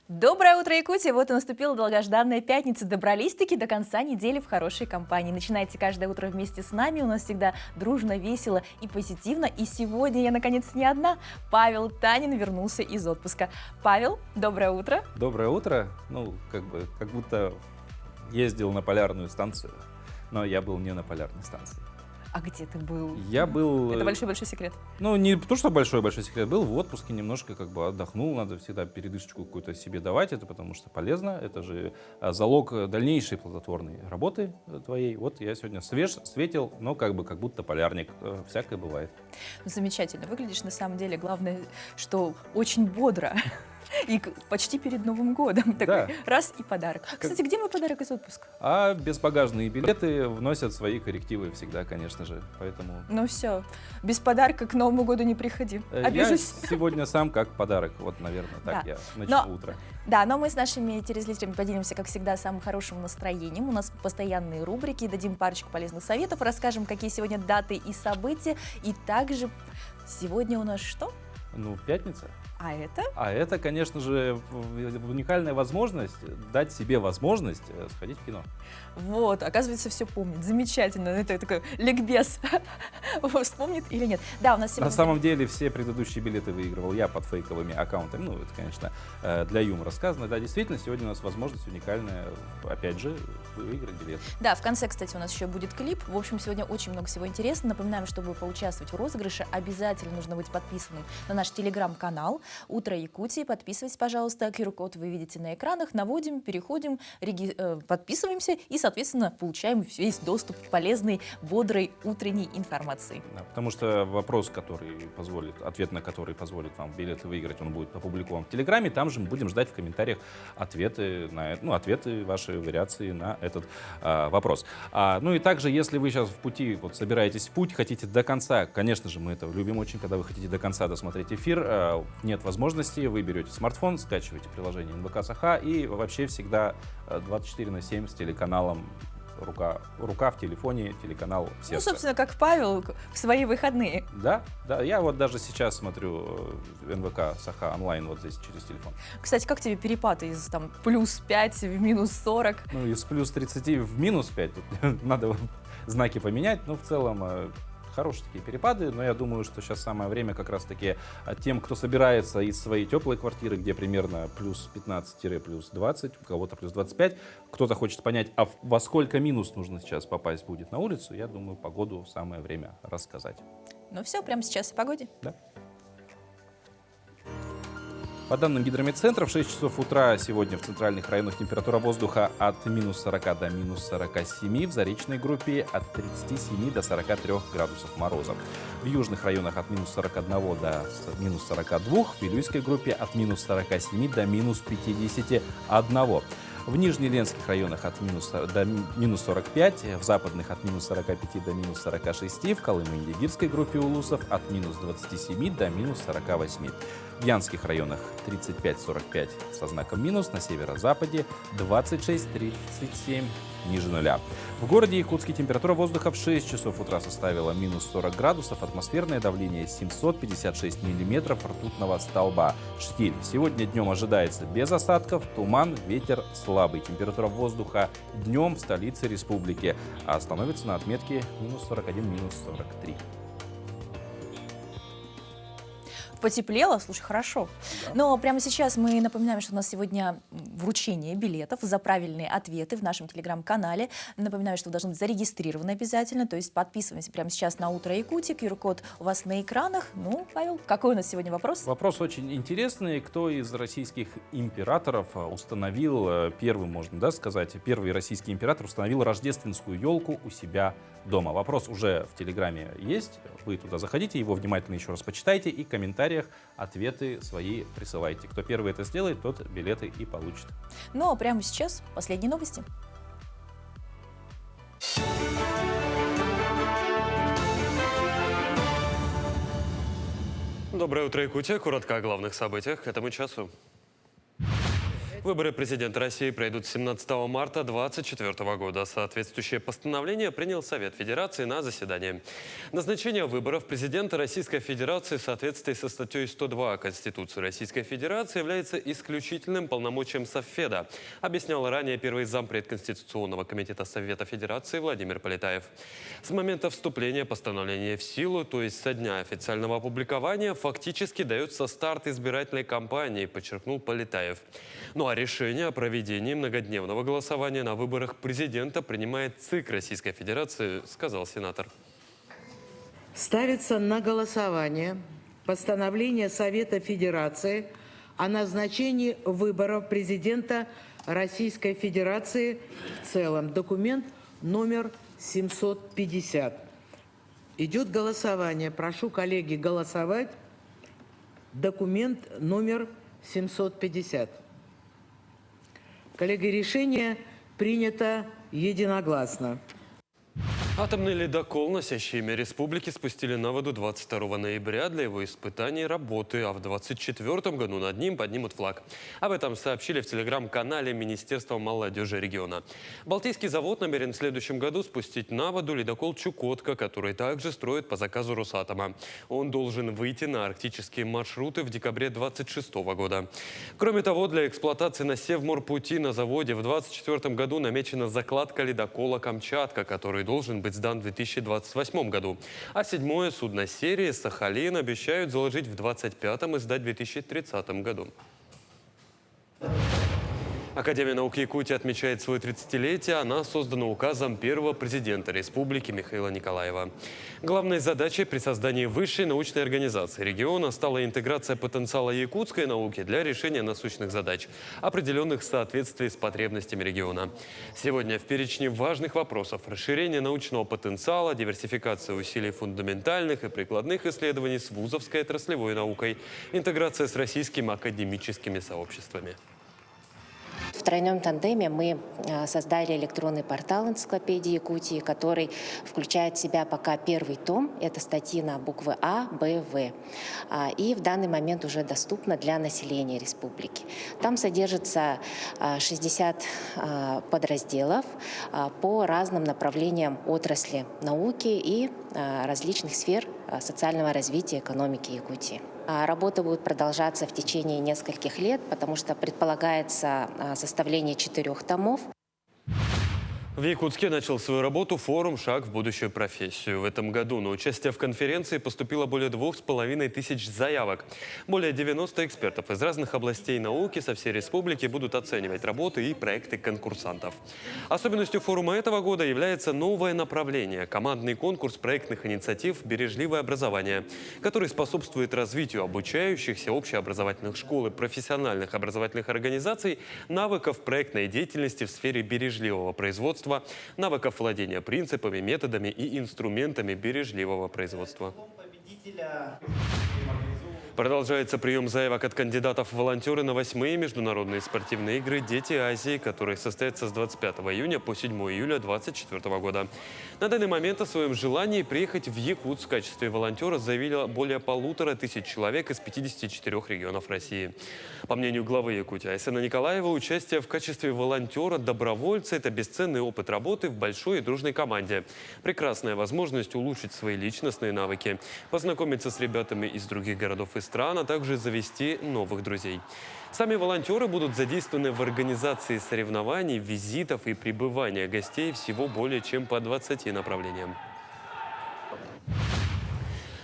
Доброе утро, Якутия! Вот и наступила долгожданная пятница. Добрались-таки до конца недели в хорошей компании. Начинайте каждое утро вместе с нами. У нас всегда дружно, весело и позитивно. И сегодня я, наконец, не одна. Павел Танин вернулся из отпуска. Павел, доброе утро. Доброе утро. Ну, как будто ездил на полярную станцию, но я был не на полярной станции. А где ты был? Я был... Это большой-большой секрет. Ну, не то, что большой-большой секрет. Был в отпуске, немножко отдохнул. Надо всегда передышку какую-то себе давать, это потому что полезно. Это же залог дальнейшей плодотворной работы твоей. Вот я сегодня светил, но как будто полярник. Всякое бывает. Замечательно выглядишь, на самом деле. Главное, что очень бодро. И почти перед Новым годом. Да. Такой раз и подарок. Кстати, где мой подарок из отпуска? А безбагажные билеты вносят свои коррективы всегда, конечно же. Поэтому... Ну все, без подарка к Новому году не приходи. Обижусь. Я сегодня сам как подарок. Вот, наверное, так Да. я начну утро. Да, но мы с нашими телезрителями поделимся, как всегда, самым хорошим настроением. У нас постоянные рубрики, дадим парочку полезных советов, расскажем, какие сегодня даты и события. И также сегодня у нас что? Ну, пятница. А это, конечно же, уникальная возможность дать себе возможность сходить в кино. Вот, оказывается, все помнит. Замечательно. Это такой ликбез. Вспомнит или нет? Да, у нас сегодня... На самом деле все предыдущие билеты выигрывал я под фейковыми аккаунтами. Ну, это, конечно, для юмора сказано. Да, действительно, сегодня у нас возможность уникальная, опять же, выиграть билет. Да, в конце, кстати, у нас еще будет клип. В общем, сегодня очень много всего интересного. Напоминаем, чтобы поучаствовать в розыгрыше, обязательно нужно быть подписанным на наш телеграм-канал «Утро Якутии». Подписывайтесь, пожалуйста. QR-код вы видите на экранах. Наводим, переходим, подписываемся и, соответственно, получаем весь доступ к полезной, бодрой утренней информации. Да, потому что вопрос, ответ на который позволит вам билеты выиграть, он будет опубликован в Телеграме. Там же мы будем ждать в комментариях ответы ваши вариации на этот вопрос. Ну и также, если вы сейчас в пути, собираетесь в путь, хотите до конца, конечно же, мы это любим очень, когда вы хотите до конца досмотреть эфир, нет возможности, вы берете смартфон, скачиваете приложение НВК Саха и вообще всегда 24/7 с телеканалом рука в телефоне, телеканал в сердце. Ну, собственно, как Павел в свои выходные. Да, я вот даже сейчас смотрю НВК Саха онлайн вот здесь через телефон. Кстати, как тебе перепад из плюс 5 в минус 40? Ну, из плюс 30 в минус 5, тут надо знаки поменять, но в целом... Хорошие такие перепады, но я думаю, что сейчас самое время как раз-таки тем, кто собирается из своей теплой квартиры, где примерно плюс 15-плюс 20, у кого-то плюс 25, кто-то хочет понять, а во сколько минус нужно сейчас попасть будет на улицу, я думаю, погоду самое время рассказать. Ну все, прямо сейчас о погоде. Да. По данным Гидрометцентра, в 6 часов утра сегодня в центральных районах температура воздуха от минус 40 до минус 47, в заречной группе от 37 до 43 градусов мороза. В южных районах от минус 41 до минус 42, в Вилюйской группе от минус 47 до минус 51. В Нижнеленских районах от до минус 45, в западных от минус 45 до минус 46, в Колымо-Индигирской группе улусов от минус 27 до минус 48. В Янских районах 35-45 со знаком минус, на северо-западе 26-37 ниже нуля. В городе Якутске температура воздуха в 6 часов утра составила минус 40 градусов, атмосферное давление 756 миллиметров ртутного столба. Штиль. Сегодня днем ожидается без осадков, туман, ветер слабый. Температура воздуха днем в столице республики становится на отметке минус 41, минус 43. Потеплело, слушай, хорошо. Да. Но прямо сейчас мы напоминаем, что у нас сегодня вручение билетов за правильные ответы в нашем телеграм-канале. Напоминаю, что вы должны быть зарегистрированы обязательно, то есть подписываемся прямо сейчас на «Утро Якутии». QR-код у вас на экранах. Ну, Павел, какой у нас сегодня вопрос? Вопрос очень интересный. Кто из российских императоров установил, первый российский император установил рождественскую елку у себя дома? Вопрос уже в Телеграме есть. Вы туда заходите, его внимательно еще раз почитайте и в комментариях ответы свои присылайте. Кто первый это сделает, тот билеты и получит. Ну, а прямо сейчас последние новости. Доброе утро, Якутия. Коротко о главных событиях к этому часу. Выборы президента России пройдут 17 марта 2024 года. Соответствующее постановление принял Совет Федерации на заседании. Назначение выборов президента Российской Федерации в соответствии со статьей 102 Конституции Российской Федерации является исключительным полномочием Совфеда, объяснял ранее первый зампред Конституционного комитета Совета Федерации Владимир Полетаев. С момента вступления постановления в силу, то есть со дня официального опубликования, фактически дается старт избирательной кампании, подчеркнул Полетаев. Ну а решение о проведении многодневного голосования на выборах президента принимает ЦИК Российской Федерации, сказал сенатор. Ставится на голосование постановление Совета Федерации о назначении выборов президента Российской Федерации в целом. Документ номер 750. Идет голосование. Прошу, коллеги, голосовать. Документ номер 750. Коллеги, решение принято единогласно. Атомный ледокол, носящий имя республики, спустили на воду 22 ноября для его испытаний и работы, а в 2024 году над ним поднимут флаг. Об этом сообщили в телеграм-канале Министерства молодежи региона. Балтийский завод намерен в следующем году спустить на воду ледокол «Чукотка», который также строит по заказу Росатома. Он должен выйти на арктические маршруты в декабре 2026 года. Кроме того, для эксплуатации на Севморпути на заводе в 2024 году намечена закладка ледокола «Камчатка», который должен быть сдан в 2028 году. А седьмое судно серии «Сахалин» обещают заложить в 2025 и сдать в 2030 году. Академия наук Якутии отмечает свое 30-летие. Она создана указом первого президента республики Михаила Николаева. Главной задачей при создании высшей научной организации региона стала интеграция потенциала якутской науки для решения насущных задач, определенных в соответствии с потребностями региона. Сегодня в перечне важных вопросов: расширение научного потенциала, диверсификация усилий фундаментальных и прикладных исследований с вузовской отраслевой наукой, интеграция с российскими академическими сообществами. В тройном тандеме мы создали электронный портал энциклопедии Якутии, который включает в себя пока первый том. Это статьи на буквы А, Б, В. И в данный момент уже доступно для населения республики. Там содержится 60 подразделов по разным направлениям отрасли науки и различных сфер социального развития экономики Якутии. Работа будет продолжаться в течение нескольких лет, потому что предполагается составление 4 томов. В Якутске начал свою работу форум «Шаг в будущую профессию». В этом году на участие в конференции поступило более 2500 заявок. Более 90 экспертов из разных областей науки со всей республики будут оценивать работы и проекты конкурсантов. Особенностью форума этого года является новое направление – командный конкурс проектных инициатив «Бережливое образование», который способствует развитию обучающихся общеобразовательных школ и профессиональных образовательных организаций навыков проектной деятельности в сфере бережливого производства, навыков владения принципами, методами и инструментами бережливого производства. Продолжается прием заявок от кандидатов в волонтеры на 8-е международные спортивные игры «Дети Азии», которые состоятся с 25 июня по 7 июля 2024 года. На данный момент о своем желании приехать в Якутск в качестве волонтера заявило более 1500 человек из 54 регионов России. По мнению главы Якутии Айсена Николаева, участие в качестве волонтера-добровольца – это бесценный опыт работы в большой и дружной команде. Прекрасная возможность улучшить свои личностные навыки, познакомиться с ребятами из других городов и стран, а также завести новых друзей. Сами волонтеры будут задействованы в организации соревнований, визитов и пребывания гостей всего более чем по 20 направлениям.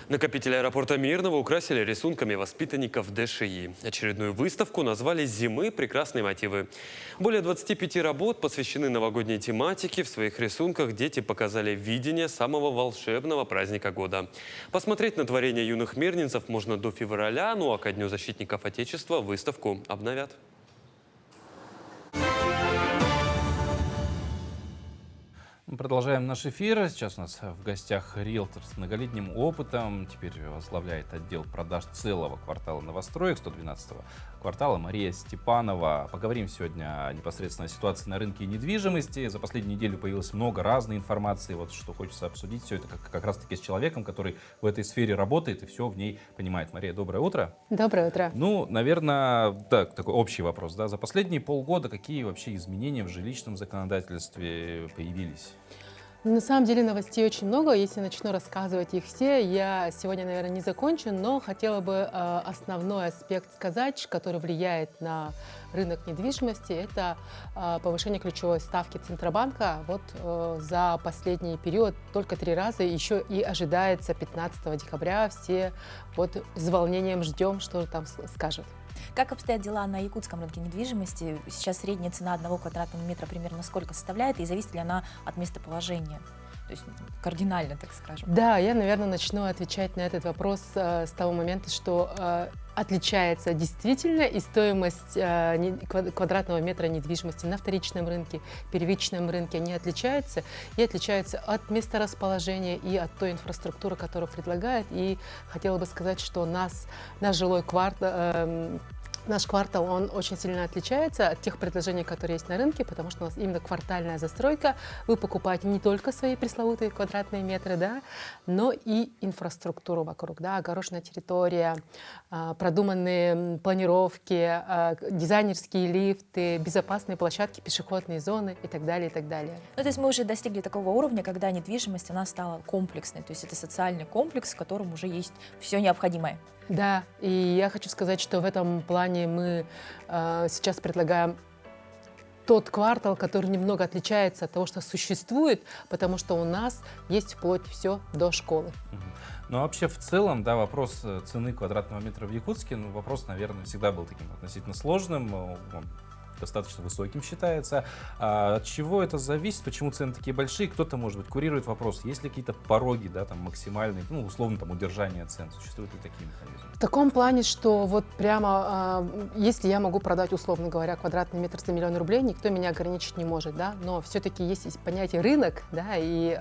Накопители аэропорта Мирного украсили рисунками воспитанников ДШИ. Очередную выставку назвали «Зимы. Прекрасные мотивы». Более 25 работ посвящены новогодней тематике. В своих рисунках дети показали видение самого волшебного праздника года. Посмотреть на творение юных мирнинцев можно до февраля, ну а ко Дню защитников Отечества выставку обновят. Мы продолжаем наш эфир. Сейчас у нас в гостях риэлтор с многолетним опытом. Теперь возглавляет отдел продаж целого квартала новостроек, 112-го квартала Мария Степанова. Поговорим сегодня непосредственно о ситуации на рынке недвижимости. За последнюю неделю появилось много разной информации. Вот что хочется обсудить. Все это как раз-таки с человеком, который в этой сфере работает и все в ней понимает. Мария, доброе утро. Доброе утро. Ну, наверное, так, такой общий вопрос. Да? За последние полгода какие вообще изменения в жилищном законодательстве появились? На самом деле новостей очень много. Если начну рассказывать их все, я сегодня, наверное, не закончу, но хотела бы основной аспект сказать, который влияет на рынок недвижимости, это повышение ключевой ставки Центробанка. Вот за последний период только 3 раза, еще и ожидается 15 декабря. Все вот с волнением ждем, что же там скажут. Как обстоят дела на якутском рынке недвижимости? Сейчас средняя цена 1 квадратного метра примерно сколько составляет, и зависит ли она от местоположения? То есть кардинально, так скажем. Да, я, наверное, начну отвечать на этот вопрос с того момента, что отличается действительно и стоимость квадратного метра недвижимости на вторичном рынке, первичном рынке. Они отличаются и отличаются от месторасположения и от той инфраструктуры, которую предлагает. И хотела бы сказать, что наш жилой квартал, наш квартал, он очень сильно отличается от тех предложений, которые есть на рынке, потому что у нас именно квартальная застройка. Вы покупаете не только свои пресловутые квадратные метры, да, но и инфраструктуру вокруг, да, огороженная территория, продуманные планировки, дизайнерские лифты, безопасные площадки, пешеходные зоны и так далее, и так далее. Ну, то есть мы уже достигли такого уровня, когда недвижимость, она стала комплексной, то есть это социальный комплекс, в котором уже есть все необходимое. Да, и я хочу сказать, что в этом плане мы сейчас предлагаем тот квартал, который немного отличается от того, что существует, потому что у нас есть вплоть все до школы. Ну, вообще, в целом, да, вопрос цены квадратного метра в Якутске, ну, вопрос, наверное, всегда был таким относительно сложным, он достаточно высоким считается. От чего это зависит, почему цены такие большие? Кто-то, может быть, курирует вопрос, есть ли какие-то пороги, да, там, максимальные, ну, условно, там, удержание цен, существуют ли такие механизмы? В таком плане, что вот прямо, если я могу продать, условно говоря, квадратный метр за 1 000 000 рублей, никто меня ограничить не может, да, но все-таки есть понятие рынок, да, и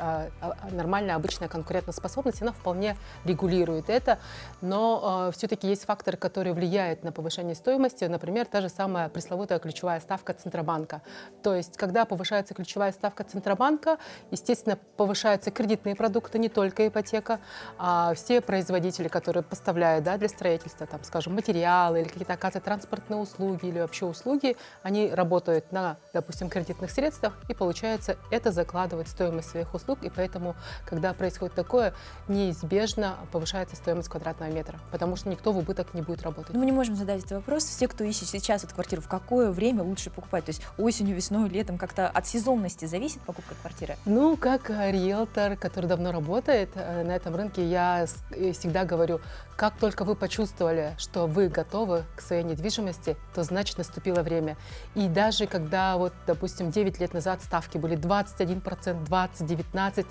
нормальная обычная конкурентоспособность, она вполне регулирует это, но все-таки есть факторы, которые влияют на повышение стоимости, например, та же самая пресловутая ключевая ставка Центробанка. То есть, когда повышается ключевая ставка Центробанка, естественно, повышаются кредитные продукты, не только ипотека, а все производители, которые поставляют, да, для строительства, там, скажем, материалы или какие-то, оказывают транспортные услуги или вообще услуги, они работают на, допустим, кредитных средствах, и, получается, это закладывает стоимость своих услуг, и поэтому, когда происходит такое, неизбежно повышается стоимость квадратного метра, потому что никто в убыток не будет работать. Ну, мы не можем задать этот вопрос. Все, кто ищет сейчас эту квартиру, в какое время лучше покупать? То есть осенью, весной, летом, как-то от сезонности зависит покупка квартиры? Ну, как риэлтор, который давно работает на этом рынке, я всегда говорю, как только вы почувствовали, что вы готовы к своей недвижимости, то значит наступило время. И даже когда, вот, допустим, 9 лет назад ставки были 21%, 20%, 19%,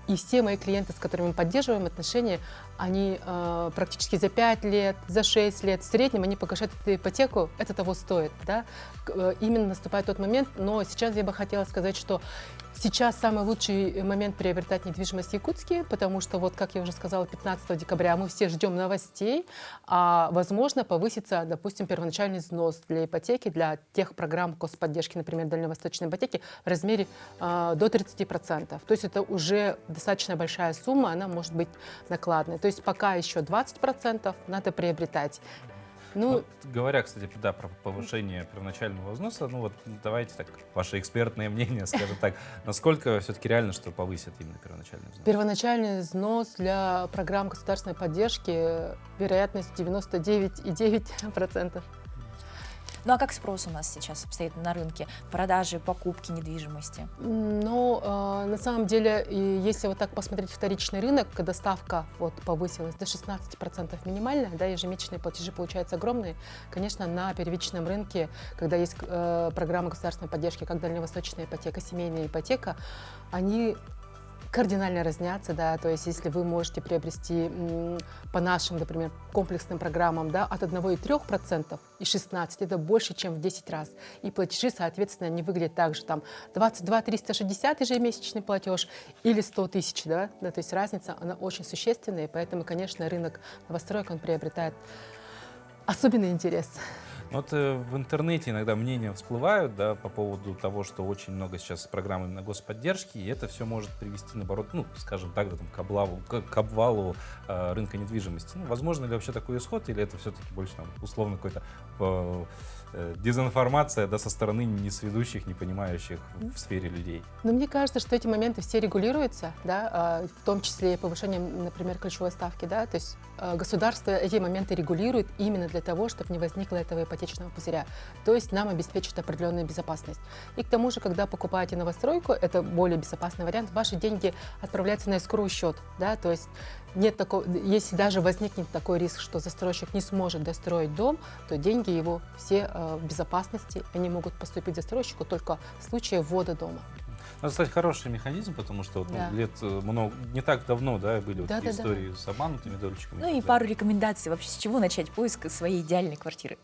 и все мои клиенты, с которыми мы поддерживаем отношения, они практически за 5 лет, за 6 лет в среднем они погашают эту ипотеку, это того стоит. Да? Именно наступает тот момент, но сейчас я бы хотела сказать, что сейчас самый лучший момент приобретать недвижимость в Якутске, потому что, вот, как я уже сказала, 15 декабря мы все ждем новостей, а, возможно, повысится, допустим, первоначальный взнос для ипотеки, для тех программ господдержки, например, дальневосточной ипотеки, в размере до 30%. То есть это уже достаточно большая сумма, она может быть накладной. То есть пока еще 20% надо приобретать. Ну, говоря, кстати, да, про повышение первоначального взноса, ну вот давайте так, ваше экспертное мнение, скажем так, насколько все-таки реально, что повысит именно первоначальный взнос? Первоначальный взнос для программ государственной поддержки вероятность 99,9%. Ну а как спрос у нас сейчас обстоит на рынке? Продажи, покупки недвижимости? Ну, на самом деле, если вот так посмотреть вторичный рынок, когда ставка вот повысилась до 16% минимальная, да, ежемесячные платежи получаются огромные, конечно, на первичном рынке, когда есть программа государственной поддержки, как дальневосточная ипотека, семейная ипотека, они кардинально разнятся, да, то есть если вы можете приобрести по нашим, например, комплексным программам, да, от 1,3% и 16, это больше, чем в 10 раз. И платежи, соответственно, не выглядят так же, там, 22 360 ежемесячный платеж или 100 тысяч, да, то есть разница, она очень существенная, и поэтому, конечно, рынок новостроек, он приобретает особенный интерес. Вот в интернете иногда мнения всплывают, да, по поводу того, что очень много сейчас программ именно господдержки, и это все может привести, наоборот, ну, скажем так, да, там, к обвалу рынка недвижимости. Ну, возможно ли вообще такой исход, или это все-таки больше там, условно какой-то дезинформация, да, со стороны несведущих, не понимающих в сфере людей? Но мне кажется, что эти моменты все регулируются, да, в том числе и повышением, например, ключевой ставки, да, то есть государство эти моменты регулирует именно для того, чтобы не возникло этого ипотечного пузыря, то есть нам обеспечит определенную безопасность. И к тому же, когда покупаете новостройку, это более безопасный вариант, ваши деньги отправляются на эскроу счет, да, то есть нет такого, если даже возникнет такой риск, что застройщик не сможет достроить дом, то деньги его все в безопасности, они могут поступить застройщику только в случае ввода дома. Это, кстати, хороший механизм, потому что вот, Да. лет много, не так давно, да, были вот Да, такие да, да. истории с обманутыми дольщиками. Ну и Да. пару рекомендаций вообще, с чего начать поиск своей идеальной квартиры.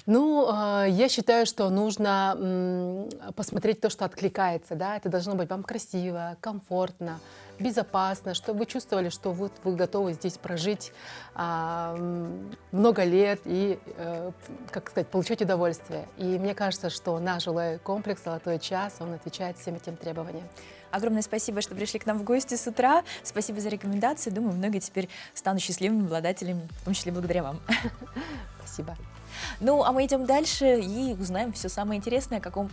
Ну, я считаю, что нужно посмотреть то, что откликается, да, это должно быть вам красиво, комфортно, безопасно, чтобы вы чувствовали, что вот вы готовы здесь прожить много лет и, как сказать, получать удовольствие. И мне кажется, что наш жилой комплекс «Золотой час», он отвечает всем этим требованиям. Огромное спасибо, что пришли к нам в гости с утра. Спасибо за рекомендации. Думаю, многие теперь станут счастливыми обладателями, в том числе благодаря вам. Спасибо. Ну, а мы идем дальше и узнаем все самое интересное, какой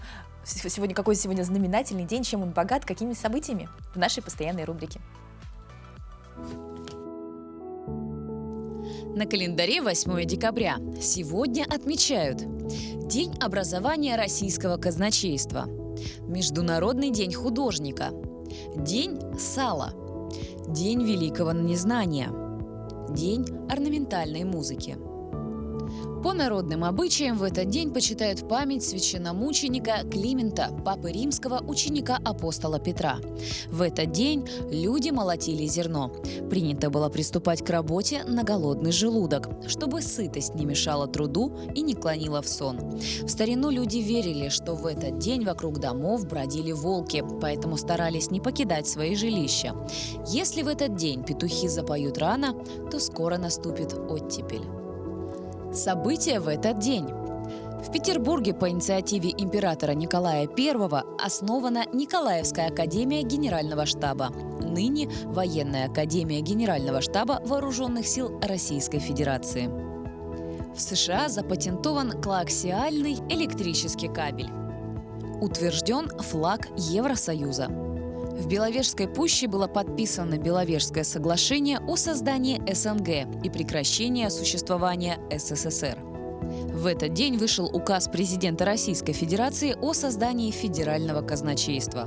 сегодня знаменательный день, чем он богат, какими событиями в нашей постоянной рубрике. На календаре 8 декабря. Сегодня отмечают День образования российского казначейства, Международный день художника, День сала, День великого незнания, День орнаментальной музыки. По народным обычаям в этот день почитают память священномученика Климента, папы римского, ученика апостола Петра. В этот день люди молотили зерно. Принято было приступать к работе на голодный желудок, чтобы сытость не мешала труду и не клонила в сон. В старину люди верили, что в этот день вокруг домов бродили волки, поэтому старались не покидать свои жилища. Если в этот день петухи запоют рано, то скоро наступит оттепель. События в этот день. В Петербурге по инициативе императора Николая I основана Николаевская академия Генерального штаба, ныне Военная академия Генерального штаба Вооруженных сил Российской Федерации. В США запатентован коаксиальный электрический кабель. Утвержден флаг Евросоюза. В Беловежской пуще было подписано Беловежское соглашение о создании СНГ и прекращении существования СССР. В этот день вышел указ президента Российской Федерации о создании федерального казначейства.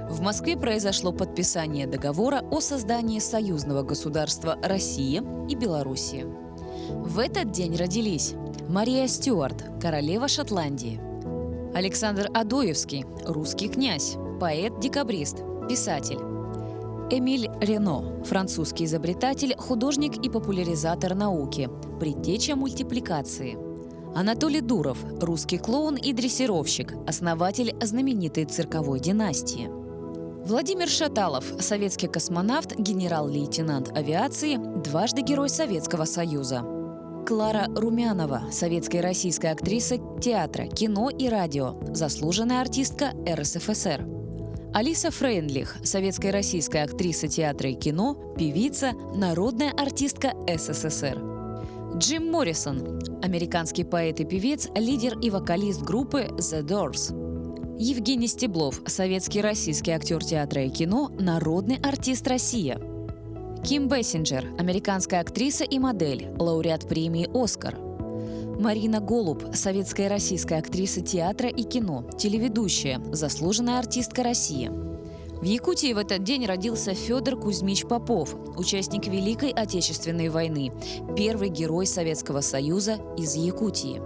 В Москве произошло подписание договора о создании союзного государства Россия и Белоруссия. В этот день родились Мария Стюарт, королева Шотландии, Александр Адоевский, русский князь, поэт-декабрист, писатель. Эмиль Рено, французский изобретатель, художник и популяризатор науки, предтеча мультипликации. Анатолий Дуров, русский клоун и дрессировщик, основатель знаменитой цирковой династии. Владимир Шаталов, советский космонавт, генерал-лейтенант авиации, дважды Герой Советского Союза. Клара Румянова, советская и российская актриса театра, кино и радио, заслуженная артистка РСФСР. Алиса Фрейндлих, советская и российская актриса театра и кино, певица, народная артистка СССР. Джим Моррисон, американский поэт и певец, лидер и вокалист группы The Doors. Евгений Стеблов, советский и российский актер театра и кино, народный артист России. Ким Бессинджер, американская актриса и модель, лауреат премии «Оскар». Марина Голуб, советская и российская актриса театра и кино, телеведущая, заслуженная артистка России. В Якутии в этот день родился Федор Кузьмич Попов, участник Великой Отечественной войны, первый герой Советского Союза из Якутии.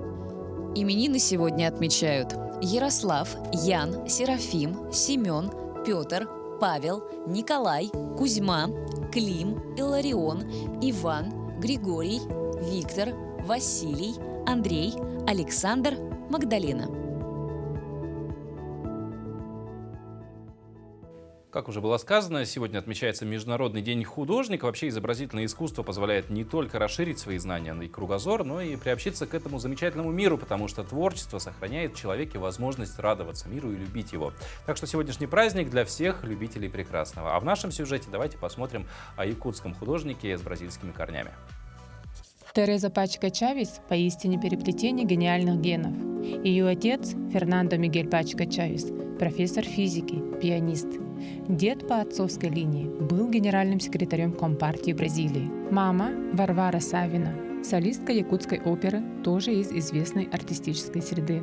Именины сегодня отмечают Ярослав, Ян, Серафим, Семен, Петр, Павел, Николай, Кузьма, Клим, Илларион, Иван, Григорий, Виктор, Василий, Андрей, Александр, Магдалина. Как уже было сказано, сегодня отмечается Международный день художника. Вообще изобразительное искусство позволяет не только расширить свои знания и кругозор, но и приобщиться к этому замечательному миру, потому что творчество сохраняет в человеке возможность радоваться миру и любить его. Так что сегодняшний праздник для всех любителей прекрасного. А в нашем сюжете давайте посмотрим о якутском художнике с бразильскими корнями. Тереза Пачка Чавес – поистине переплетение гениальных генов. Ее отец – Фернандо Мигель Пачка Чавес, профессор физики, пианист. Дед по отцовской линии был генеральным секретарем Компартии Бразилии. Мама – Варвара Савина, солистка якутской оперы, тоже из известной артистической среды.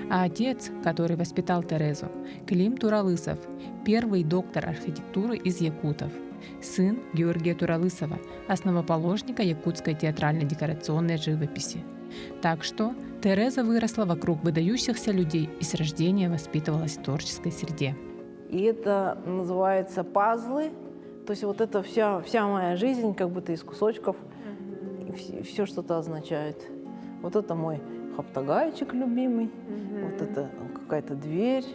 А отец, который воспитал Терезу, Клим Туралысов, первый доктор архитектуры из якутов. Сын Георгия Туралысова, основоположника якутской театрально-декорационной живописи. Так что Тереза выросла вокруг выдающихся людей и с рождения воспитывалась в творческой среде. И это называется пазлы. То есть вот это вся моя жизнь как будто из кусочков. Все что-то означает. Вот это мой хаптагайчик любимый. Вот это какая-то дверь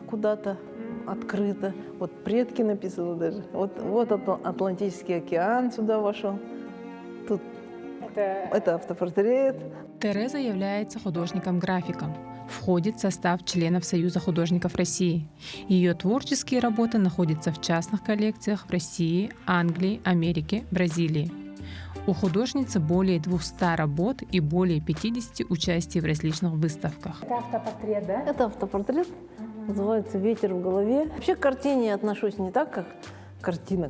куда-то открыта. Вот предки написано даже. Вот Атлантический океан сюда вошел. Тут это автопортрет. Тереза является художником-графиком. Входит в состав членов Союза художников России. Ее творческие работы находятся в частных коллекциях в России, Англии, Америке, Бразилии. У художницы более 200 работ и более 50 участий в различных выставках. Это автопортрет, да? Это автопортрет. Называется «Ветер в голове». Вообще к картине я отношусь не так, как картина,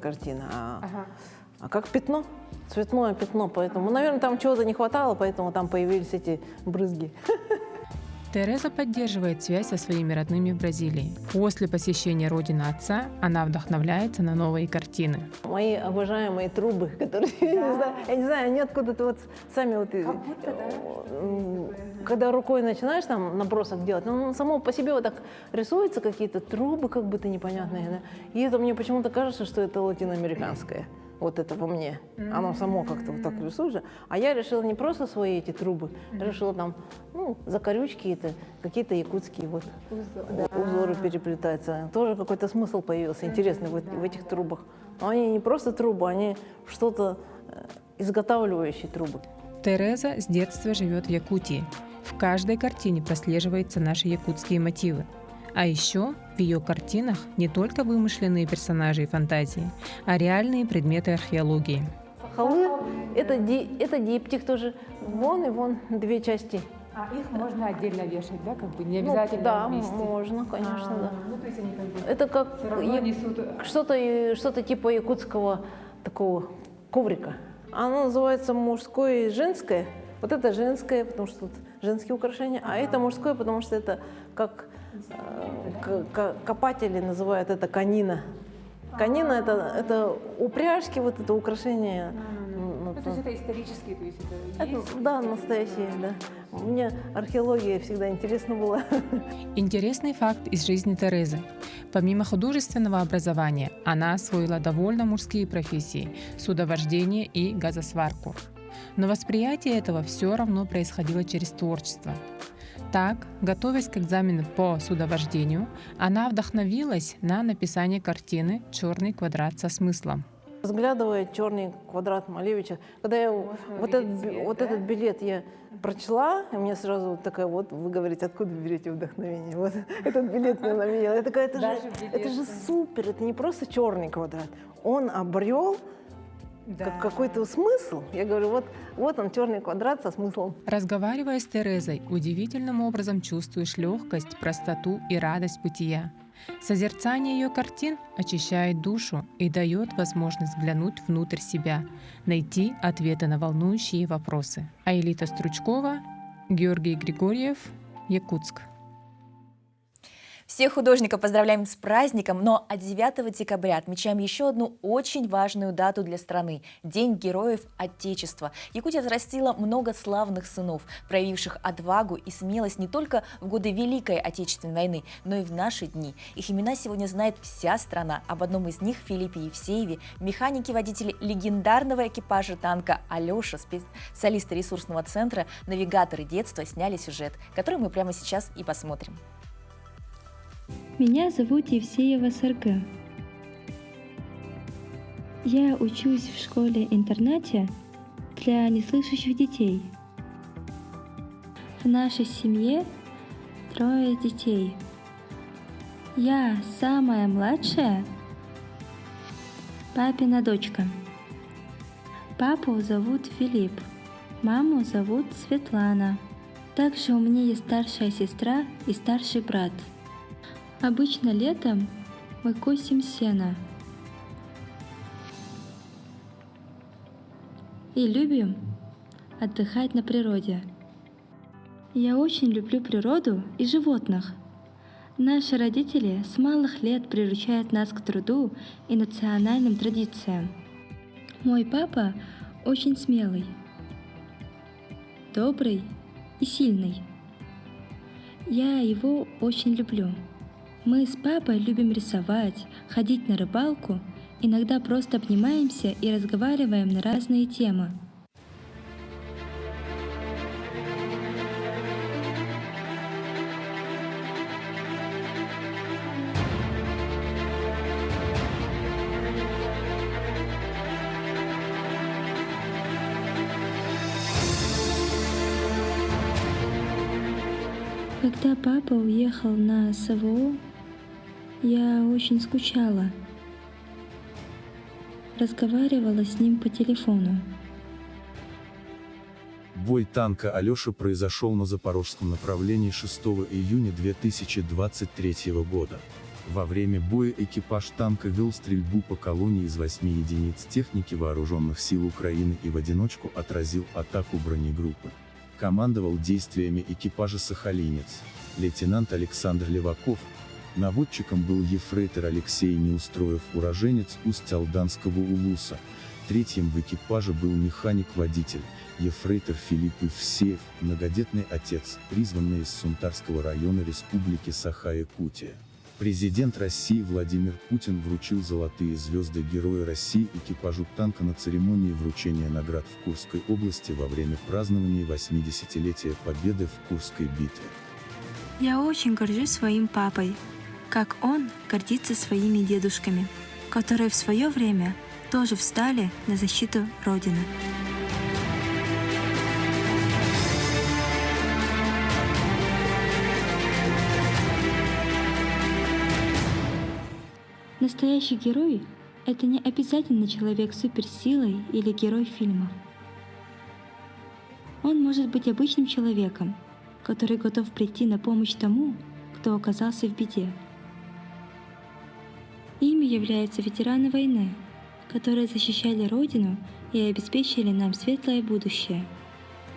а как пятно, цветное пятно. Поэтому, наверное, там чего-то не хватало, поэтому там появились эти брызги. Тереза поддерживает связь со своими родными в Бразилии. После посещения родины отца она вдохновляется на новые картины. Мои обожаемые трубы, которые, я не знаю, они откуда-то вот сами вот... Когда рукой начинаешь там набросок делать, ну, само по себе вот так рисуются какие-то трубы, как будто непонятные, да? И это мне почему-то кажется, что это латиноамериканское. Вот это во мне. Оно само как-то вот так рисует. А я решила не просто свои эти трубы, решила там, закорючки это, какие-то якутские вот узоры переплетаются. Тоже какой-то смысл появился интересный в этих трубах. Но они не просто трубы, они что-то изготавливающие трубы. Тереза с детства живет в Якутии. В каждой картине прослеживаются наши якутские мотивы. А еще в ее картинах не только вымышленные персонажи и фантазии, а реальные предметы археологии. Сахалы – это диптих тоже. Вон и вон две части. А их можно отдельно вешать, да, как бы не обязательно да, вместе? можно, конечно, да. Ну, то есть они как бы это как несут... что-то типа якутского такого коврика. Оно называется мужское и женское. Вот это женское, потому что тут женские украшения, а это мужское, потому что это как копатели называют это канина. Канина это упряжки, вот это украшение. Ну, то есть это исторические, то есть это есть? Да, настоящие, да. Мне археология всегда интересна была. Интересный факт из жизни Терезы. Помимо художественного образования, она освоила довольно мужские профессии – судовождение и газосварку. Но восприятие этого все равно происходило через творчество. Так, готовясь к экзамену по судовождению, она вдохновилась на написание картины «Черный квадрат со смыслом». Разглядывая «Черный квадрат» Малевича, когда я этот билет я прочла, и мне сразу такая, вот, вы говорите, откуда вы берете вдохновение? Вот этот билет мне навеял. Я такая, это же супер, это не просто черный квадрат. Он обрел какой-то смысл. Я говорю, вот он, черный квадрат со смыслом. Разговаривая с Терезой, удивительным образом чувствуешь легкость, простоту и радость бытия. Созерцание ее картин очищает душу и дает возможность взглянуть внутрь себя, найти ответы на волнующие вопросы. Аэлита Стручкова, Георгий Григорьев, Якутск. Всех художников поздравляем с праздником, но 9 декабря отмечаем еще одну очень важную дату для страны – День Героев Отечества. Якутия взрастила много славных сынов, проявивших отвагу и смелость не только в годы Великой Отечественной войны, но и в наши дни. Их имена сегодня знает вся страна. Об одном из них, Филиппе Евсееве, механики-водители легендарного экипажа танка Алеша, специалисты ресурсного центра, навигаторы детства, сняли сюжет, который мы прямо сейчас и посмотрим. Меня зовут Евсеева Сарга. Я учусь в школе-интернате для неслышащих детей. В нашей семье 3 детей. Я самая младшая, папина дочка. Папу зовут Филипп, маму зовут Светлана. Также у меня есть старшая сестра и старший брат. Обычно летом мы косим сено и любим отдыхать на природе. Я очень люблю природу и животных. Наши родители с малых лет приучают нас к труду и национальным традициям. Мой папа очень смелый, добрый и сильный. Я его очень люблю. Мы с папой любим рисовать, ходить на рыбалку, иногда просто обнимаемся и разговариваем на разные темы. Когда папа уехал на СВО, я очень скучала. Разговаривала с ним по телефону. Бой танка «Алеша» произошел на запорожском направлении 6 июня 2023 года. Во время боя экипаж танка вел стрельбу по колонне из 8 единиц техники вооруженных сил Украины и в одиночку отразил атаку бронегруппы. Командовал действиями экипажа сахалинец, лейтенант Александр Леваков. Наводчиком был ефрейтор Алексей Неустроев, уроженец Усть-Алданского Улуса. Третьим в экипаже был механик-водитель, ефрейтор Филипп Евсеев, многодетный отец, призванный из Сунтарского района Республики Саха-Якутия. Президент России Владимир Путин вручил золотые звезды Героя России экипажу танка на церемонии вручения наград в Курской области во время празднования 80-летия Победы в Курской битве. Я очень горжусь своим папой, как он гордится своими дедушками, которые в свое время тоже встали на защиту Родины. Настоящий герой — это не обязательно человек с суперсилой или герой фильма. Он может быть обычным человеком, который готов прийти на помощь тому, кто оказался в беде. Ими являются ветераны войны, которые защищали Родину и обеспечили нам светлое будущее.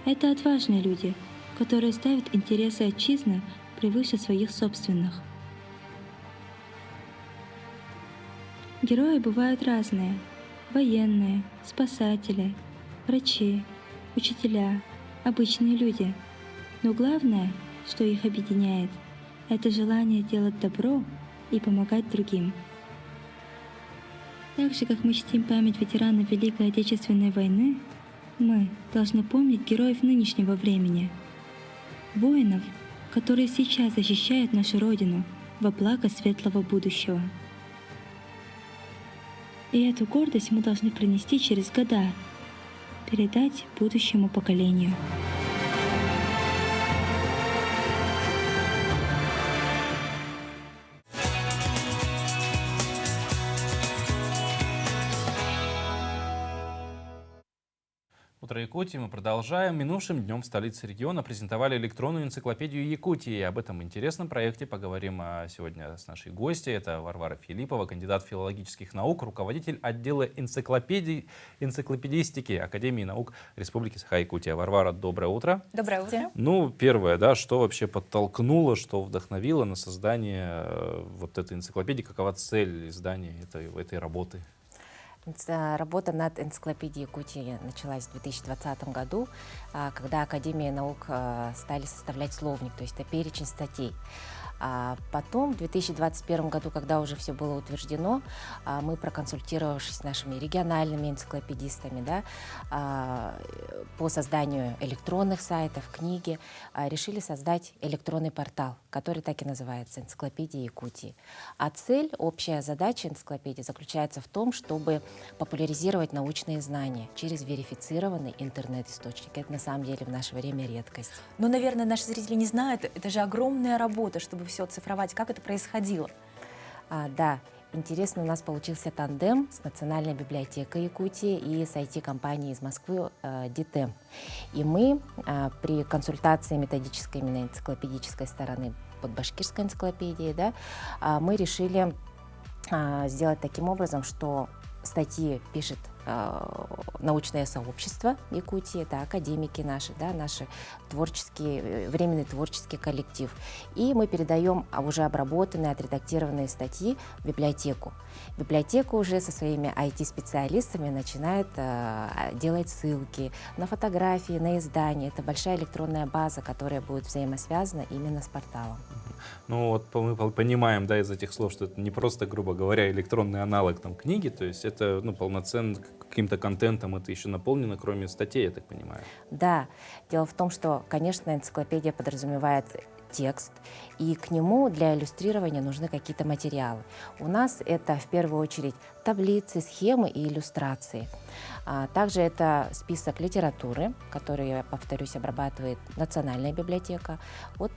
Это отважные люди, которые ставят интересы отчизны превыше своих собственных. Герои бывают разные – военные, спасатели, врачи, учителя, обычные люди. Но главное, что их объединяет – это желание делать добро и помогать другим. Так же, как мы чтим память ветеранов Великой Отечественной войны, мы должны помнить героев нынешнего времени, воинов, которые сейчас защищают нашу Родину во благо светлого будущего. И эту гордость мы должны принести через года, передать будущему поколению. Утро Якутии мы продолжаем. Минувшим днем в столице региона презентовали электронную энциклопедию Якутии. Об этом интересном проекте поговорим сегодня с нашей гостьей. Это Варвара Филиппова, кандидат филологических наук, руководитель отдела энциклопедистики Академии наук Республики Саха-Якутия. Варвара, доброе утро. Доброе утро. Ну, первое, да, что вообще подтолкнуло, что вдохновило на создание вот этой энциклопедии? Какова цель издания этой работы? Работа над энциклопедией Якутии началась в 2020 году, когда Академия наук стали составлять словник, то есть это перечень статей. А потом, в 2021 году, когда уже все было утверждено, мы, проконсультировавшись с нашими региональными энциклопедистами, да, по созданию электронных сайтов, книги, решили создать электронный портал, который так и называется «Энциклопедия Якутии». А цель, общая задача энциклопедии заключается в том, чтобы популяризировать научные знания через верифицированный интернет-источник. Это на самом деле в наше время редкость. Но, наверное, наши зрители не знают, это же огромная работа, чтобы все оцифровать. Как это происходило? Да, интересно, у нас получился тандем с Национальной библиотекой Якутии и с IT-компанией из Москвы DTEM. И мы при консультации методической, именно энциклопедической стороны под башкирской энциклопедией, да, мы решили сделать таким образом, что статьи пишет научное сообщество Якутии, это академики наши, да, наши творческие, временный творческий коллектив. И мы передаем уже обработанные, отредактированные статьи в библиотеку. Библиотека уже со своими IT-специалистами начинает делать ссылки на фотографии, на издания. Это большая электронная база, которая будет взаимосвязана именно с порталом. Ну вот мы понимаем, да, из этих слов, что это не просто, грубо говоря, электронный аналог там книги, то есть это, ну, полноценно каким-то контентом это еще наполнено, кроме статей, я так понимаю. Да, дело в том, что, конечно, энциклопедия подразумевает текст, и к нему для иллюстрирования нужны какие-то материалы. У нас это в первую очередь таблицы, схемы и иллюстрации. Также это список литературы, который, я повторюсь, обрабатывает Национальная библиотека. Вот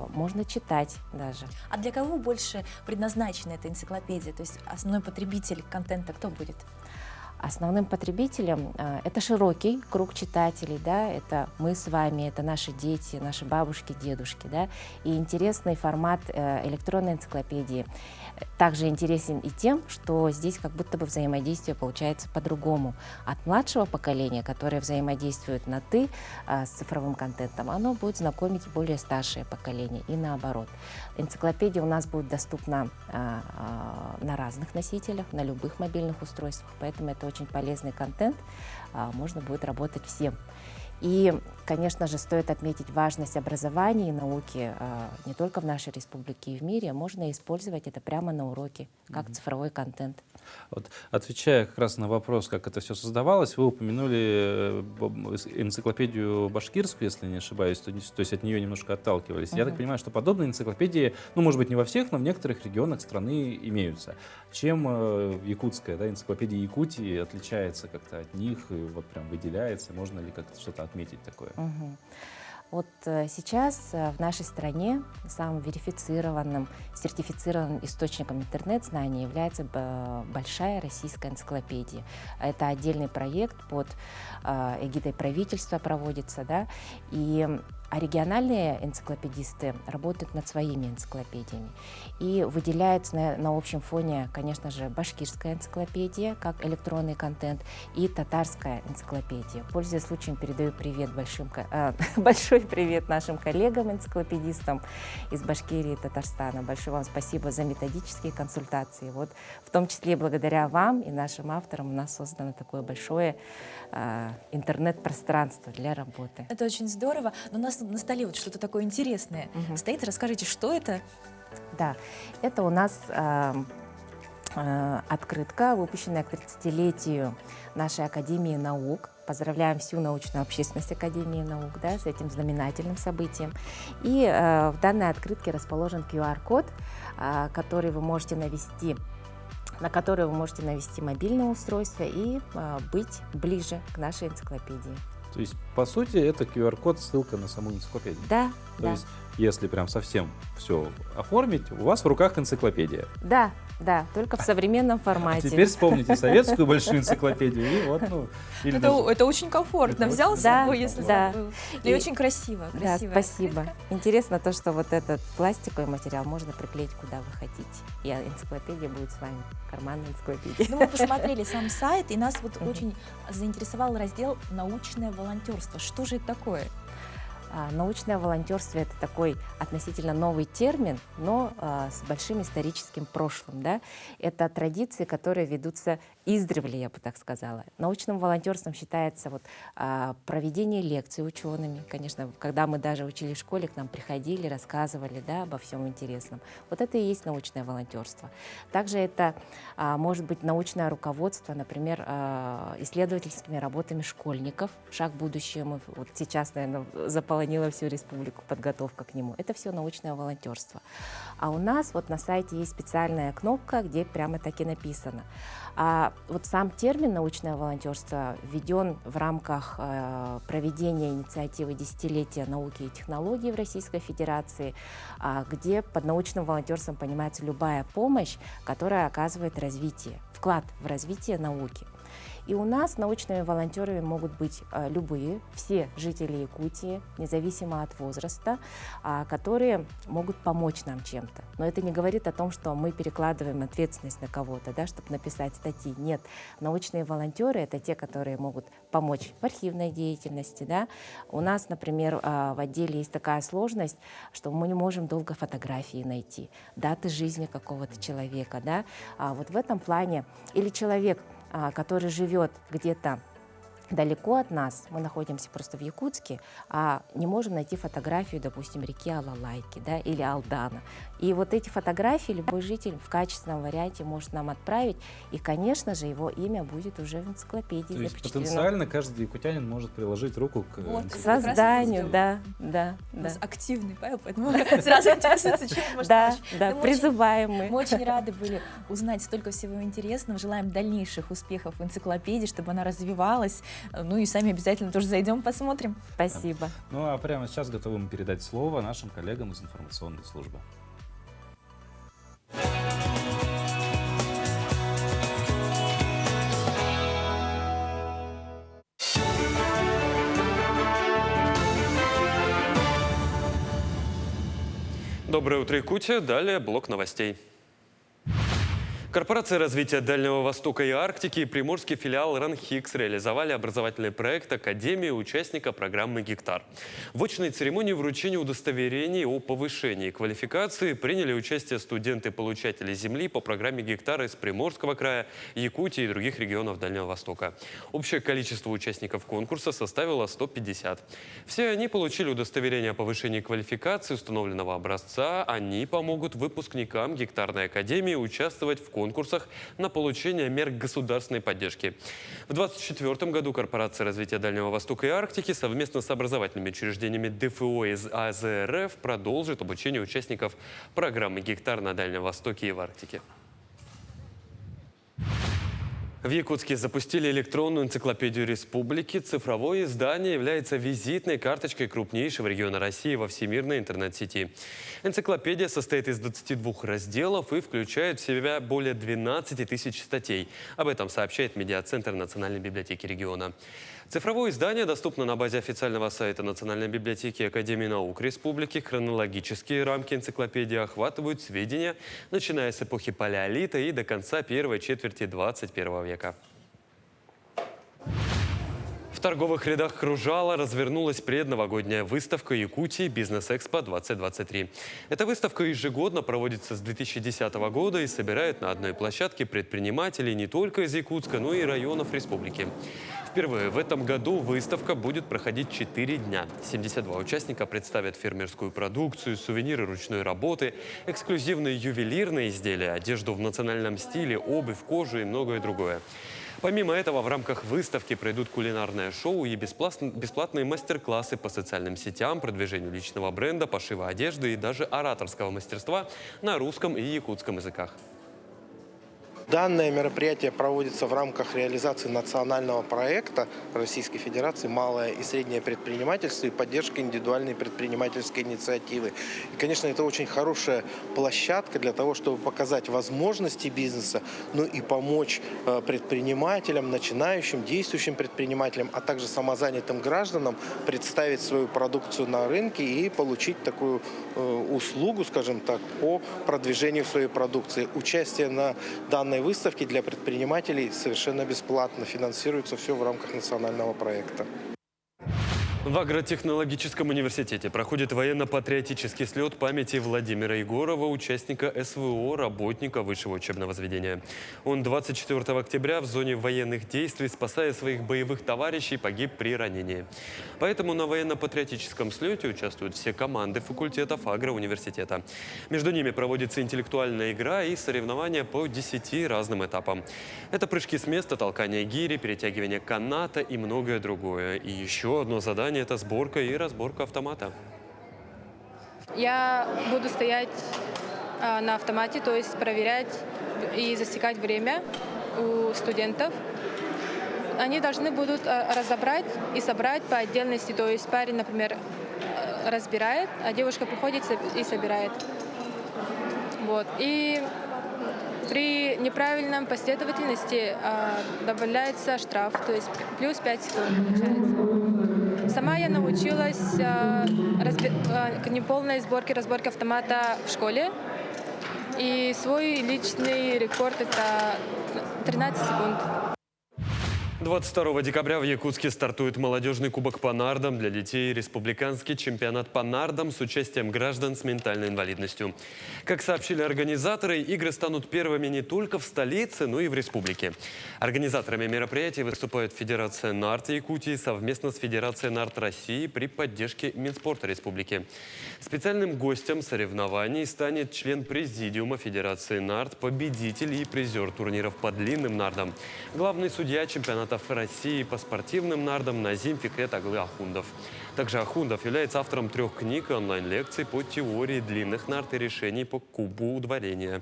можно читать даже. А для кого больше предназначена эта энциклопедия? То есть основной потребитель контента кто будет? Основным потребителем это широкий круг читателей, да, это мы с вами, это наши дети, наши бабушки, дедушки, да, и интересный формат электронной энциклопедии также интересен и тем, что здесь как будто бы взаимодействие получается по-другому. От младшего поколения, которое взаимодействует на «ты» с цифровым контентом, оно будет знакомить более старшее поколение и наоборот. Энциклопедия у нас будет доступна на разных носителях, на любых мобильных устройствах, поэтому это очень полезный контент, можно будет работать всем. И, конечно же, стоит отметить важность образования и науки не только в нашей республике и в мире. Можно использовать это прямо на уроке, как цифровой контент. Вот, отвечая как раз на вопрос, как это все создавалось, вы упомянули энциклопедию башкирскую, если не ошибаюсь, то есть от нее немножко отталкивались. Я так понимаю, что подобные энциклопедии, ну, может быть, не во всех, но в некоторых регионах страны имеются. Чем якутская, да, энциклопедия Якутии отличается как-то от них и вот прям выделяется? Можно ли как-то что-то отметить такое? Вот сейчас в нашей стране самым верифицированным, сертифицированным источником интернет-знаний является большая российская энциклопедия. Это отдельный проект под эгидой правительства проводится, да, а региональные энциклопедисты работают над своими энциклопедиями. И выделяются на общем фоне, конечно же, башкирская энциклопедия, как электронный контент, и татарская энциклопедия. Пользуясь случаем, передаю большой привет нашим коллегам-энциклопедистам из Башкирии и Татарстана. Большое вам спасибо за методические консультации. Вот, в том числе благодаря вам и нашим авторам у нас создано такое большое интернет-пространство для работы. Это очень здорово. Но у нас на столе вот что-то такое интересное стоит. Расскажите, что это? Да, это у нас открытка, выпущенная к 30-летию нашей Академии наук. Поздравляем всю научную общественность Академии наук, да, с этим знаменательным событием. И в данной открытке расположен QR-код, на который вы можете навести мобильное устройство и быть ближе к нашей энциклопедии. То есть, по сути, это QR-код, ссылка на саму энциклопедию. Да, То есть, если прям совсем все оформить, у вас в руках энциклопедия. Да, только в современном формате. А теперь вспомните советскую большую энциклопедию, и вот, Это очень комфортно. Взял с собой, если забыл. И очень красиво. Да, спасибо. Интересно то, что вот этот пластиковый материал можно приклеить куда вы хотите. И энциклопедия будет с вами, карманная энциклопедия. Ну, мы посмотрели сам сайт, и нас вот очень заинтересовал раздел «Научное волонтерство». Что же это такое? Научное волонтерство – это такой относительно новый термин, но с большим историческим прошлым. Да? Это традиции, которые ведутся издревле, я бы так сказала. Научным волонтерством считается проведение лекций учеными. Конечно, когда мы даже учились в школе, к нам приходили, рассказывали, да, обо всем интересном. Вот это и есть научное волонтерство. Также это может быть научное руководство, например, исследовательскими работами школьников. «Шаг в будущее» мы вот сейчас, наверное, заполонила всю республику подготовка к нему. Это все научное волонтерство. А у нас вот на сайте есть специальная кнопка, где прямо так и написано. Вот сам термин «научное волонтерство» введен в рамках проведения инициативы «Десятилетия науки и технологий» в Российской Федерации, где под научным волонтерством понимается любая помощь, которая оказывает вклад в развитие науки. И у нас научными волонтерами могут быть любые, все жители Якутии, независимо от возраста, которые могут помочь нам чем-то. Но это не говорит о том, что мы перекладываем ответственность на кого-то, да, чтобы написать статьи. Нет, научные волонтеры — это те, которые могут помочь в архивной деятельности. Да. У нас, например, в отделе есть такая сложность, что мы не можем долго фотографии найти, даты жизни какого-то человека. Да. Вот в этом плане или человек, который живет где-то далеко от нас, мы находимся просто в Якутске, а не можем найти фотографию, допустим, реки Алалайки, да, или Алдана. И вот эти фотографии любой житель в качественном варианте может нам отправить, и, конечно же, его имя будет уже в энциклопедии То есть запечатлено. потенциально каждый якутянин может приложить руку к созданию, да. У нас активный Павел, поэтому сразу интересуется, чем может помочь. Да, призываем мы. Мы очень рады были узнать столько всего интересного. Желаем дальнейших успехов в энциклопедии, чтобы она развивалась. Ну и сами обязательно тоже зайдем, посмотрим. Спасибо. Ну а прямо сейчас готовы мы передать слово нашим коллегам из информационной службы. Доброе утро, Якутия. Далее блок новостей. Корпорация развития Дальнего Востока и Арктики и приморский филиал РАНХИКС реализовали образовательный проект «Академия участника программы «Гектар». В очной церемонии вручения удостоверений о повышении квалификации приняли участие студенты-получатели земли по программе «Гектар» из Приморского края, Якутии и других регионов Дальнего Востока. Общее количество участников конкурса составило 150. Все они получили удостоверение о повышении квалификации установленного образца. Они помогут выпускникам Гектарной академии участвовать в конкурсах на получение мер государственной поддержки. В 2024 году Корпорация развития Дальнего Востока и Арктики совместно с образовательными учреждениями ДФО из АЗРФ продолжит обучение участников программы «Гектар» на Дальнем Востоке и в Арктике. В Якутске запустили электронную энциклопедию республики. Цифровое издание является визитной карточкой крупнейшего региона России во всемирной интернет-сети. Энциклопедия состоит из 22 разделов и включает в себя более 12 тысяч статей. Об этом сообщает медиацентр Национальной библиотеки региона. Цифровое издание доступно на базе официального сайта Национальной библиотеки Академии наук Республики. Хронологические рамки энциклопедии охватывают сведения, начиная с эпохи палеолита и до конца первой четверти 21 века. В торговых рядах Кружала развернулась предновогодняя выставка Якутии «Бизнес-Экспо-2023». Эта выставка ежегодно проводится с 2010 года и собирает на одной площадке предпринимателей не только из Якутска, но и районов республики. Впервые в этом году выставка будет проходить 4 дня. 72 участника представят фермерскую продукцию, сувениры ручной работы, эксклюзивные ювелирные изделия, одежду в национальном стиле, обувь, кожу и многое другое. Помимо этого, в рамках выставки пройдут кулинарное шоу и бесплатные мастер-классы по социальным сетям, продвижению личного бренда, пошива одежды и даже ораторского мастерства на русском и якутском языках. Данное мероприятие проводится в рамках реализации национального проекта Российской Федерации «Малое и среднее предпринимательство» и поддержка индивидуальной предпринимательской инициативы. И, конечно, это очень хорошая площадка для того, чтобы показать возможности бизнеса, ну и помочь предпринимателям, начинающим, действующим предпринимателям, а также самозанятым гражданам представить свою продукцию на рынке и получить такую услугу, скажем так, по продвижению своей продукции. Участие на данной выставки для предпринимателей совершенно бесплатно. Финансируется все в рамках национального проекта. В агротехнологическом университете проходит военно-патриотический слет памяти Владимира Егорова, участника СВО, работника высшего учебного заведения. Он 24 октября в зоне военных действий, спасая своих боевых товарищей, погиб при ранении. Поэтому на военно-патриотическом слете участвуют все команды факультетов агроуниверситета. Между ними проводится интеллектуальная игра и соревнования по 10 разным этапам. Это прыжки с места, толкание гири, перетягивание каната и многое другое. И еще одно задание – это сборка и разборка автомата. Я буду стоять на автомате, то есть проверять и засекать время у студентов. Они должны будут разобрать и собрать по отдельности. То есть парень, например, разбирает, а девушка приходит и собирает. Вот. И при неправильном последовательности добавляется штраф, то есть плюс 5 секунд получается. Сама я научилась неполной разборке автомата в школе. И свой личный рекорд – это 13 секунд. 22 декабря в Якутске стартует молодежный кубок по нардам для детей, республиканский чемпионат по нардам с участием граждан с ментальной инвалидностью. Как сообщили организаторы, игры станут первыми не только в столице, но и в республике. Организаторами мероприятия выступают Федерация нард Якутии совместно с Федерацией нард России при поддержке Минспорта республики. Специальным гостем соревнований станет член президиума Федерации нард, победитель и призер турниров по длинным нардам, главный судья чемпионата России по спортивным нардам Назим Фикрет Аглы Ахундов. Также Ахундов является автором 3 книг и онлайн-лекций по теории длинных нард и решений по кубу удворения.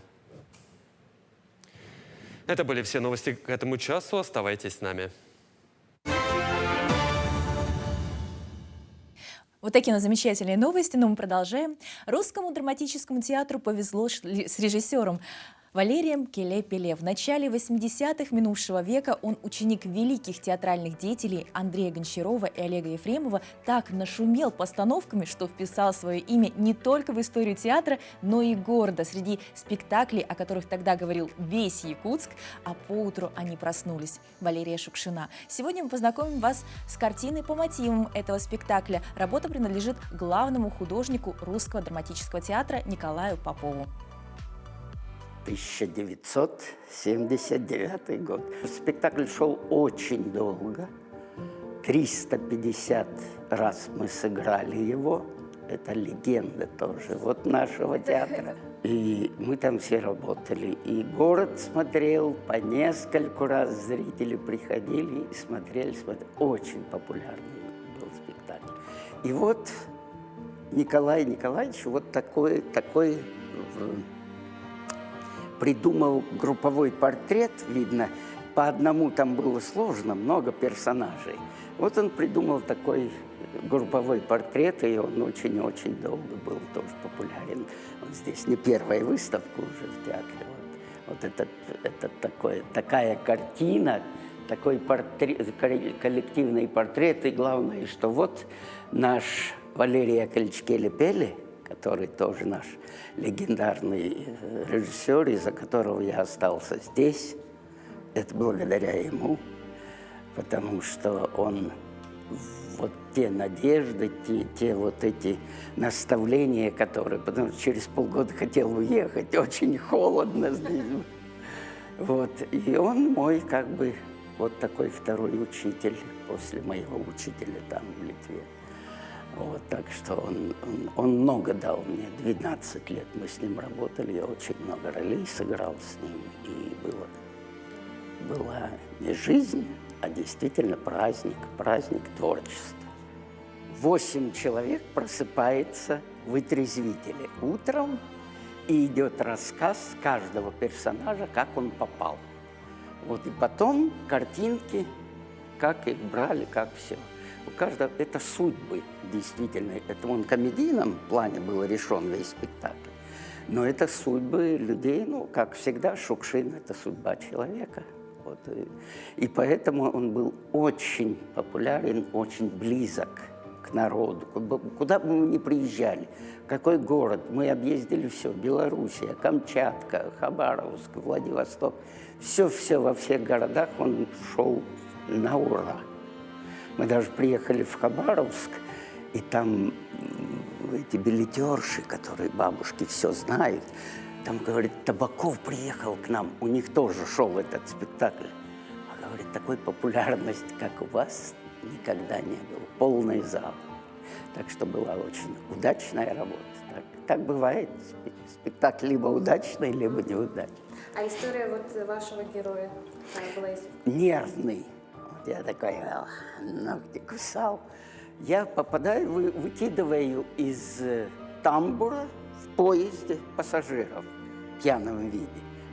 Это были все новости к этому часу. Оставайтесь с нами. Вот такие у нас замечательные новости, но мы продолжаем. Русскому драматическому театру повезло с режиссером Валерием Келе-Пеле. В начале 80-х минувшего века он, ученик великих театральных деятелей Андрея Гончарова и Олега Ефремова, так нашумел постановками, что вписал свое имя не только в историю театра, но и города. Среди спектаклей, о которых тогда говорил весь Якутск, а поутру они проснулись. Валерия Шукшина. Сегодня мы познакомим вас с картиной по мотивам этого спектакля. Работа принадлежит главному художнику Русского драматического театра Николаю Попову. 1979 год. Спектакль шел очень долго. 350 раз мы сыграли его. Это легенда тоже вот нашего театра. И мы там все работали. И город смотрел по нескольку раз. Зрители приходили и смотрели. Очень популярный был спектакль. И вот Николай Николаевич вот такой придумал групповой портрет, видно, по одному там было сложно, много персонажей. Вот он придумал такой групповой портрет, и он очень-очень долго был тоже популярен. Вот здесь не первая выставка уже в театре. Вот это такая картина, такой портрет, коллективный портрет, и главное, что вот наш Валерий Яковлевич Келе-Пеле, который тоже наш легендарный режиссер, из-за которого я остался здесь. Это благодаря ему, потому что он вот те надежды, те вот эти наставления, которые... Потому что через полгода хотел уехать, очень холодно здесь. Вот. И он мой как бы вот такой второй учитель после моего учителя там в Литве. Вот, так что он много дал мне, 12 лет мы с ним работали, я очень много ролей сыграл с ним, и была не жизнь, а действительно праздник творчества. 8 человек просыпается вытрезвители утром, и идет рассказ каждого персонажа, как он попал. Вот, и потом картинки, как их брали, как все. У каждого это судьбы, действительно. Это в комедийном плане был решен весь спектакль. Но это судьбы людей, как всегда, Шукшин – это судьба человека. Вот. И поэтому он был очень популярен, очень близок к народу. Куда бы мы ни приезжали, какой город, мы объездили все. Белоруссия, Камчатка, Хабаровск, Владивосток. Все во всех городах он шел на ура. Мы даже приехали в Хабаровск, и там эти билетерши, которые бабушки все знают, там, говорит, Табаков приехал к нам, у них тоже шел этот спектакль. А, говорит, такой популярности, как у вас, никогда не было. Полный зал. Так что была очень удачная работа. Так бывает. Спектакль либо удачный, либо неудачный. А история вот вашего героя была? Нервный. Вот я такой, ногти кусал. Я попадаю, выкидываю из тамбура в поезде пассажиров в пьяном виде.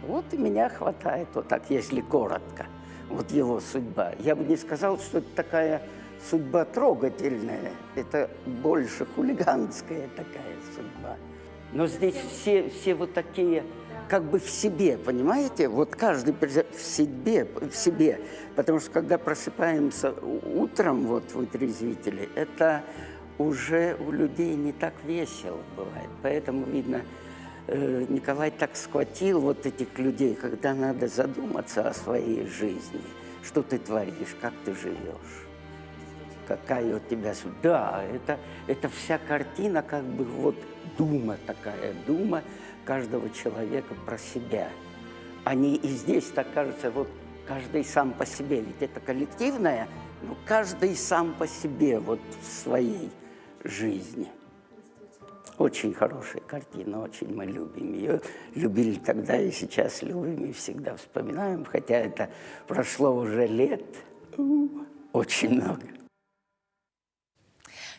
Вот и меня хватает, вот так, если коротко. Вот его судьба. Я бы не сказал, что это такая судьба трогательная. Это больше хулиганская такая судьба. Но здесь все вот такие, как бы в себе, понимаете? Вот каждый в себе. Потому что когда просыпаемся утром, вот вытрезвители, это уже у людей не так весело бывает. Поэтому, видно, Николай так схватил вот этих людей, когда надо задуматься о своей жизни. Что ты творишь, как ты живешь, какая у тебя судьба. Да, это вся картина, как бы вот дума такая, дума каждого человека про себя. И здесь так кажется, вот каждый сам по себе, ведь это коллективное, но каждый сам по себе вот в своей жизни. Очень хорошая картина, очень мы любим ее. Любили тогда и сейчас любим, и всегда вспоминаем, хотя это прошло уже лет очень много.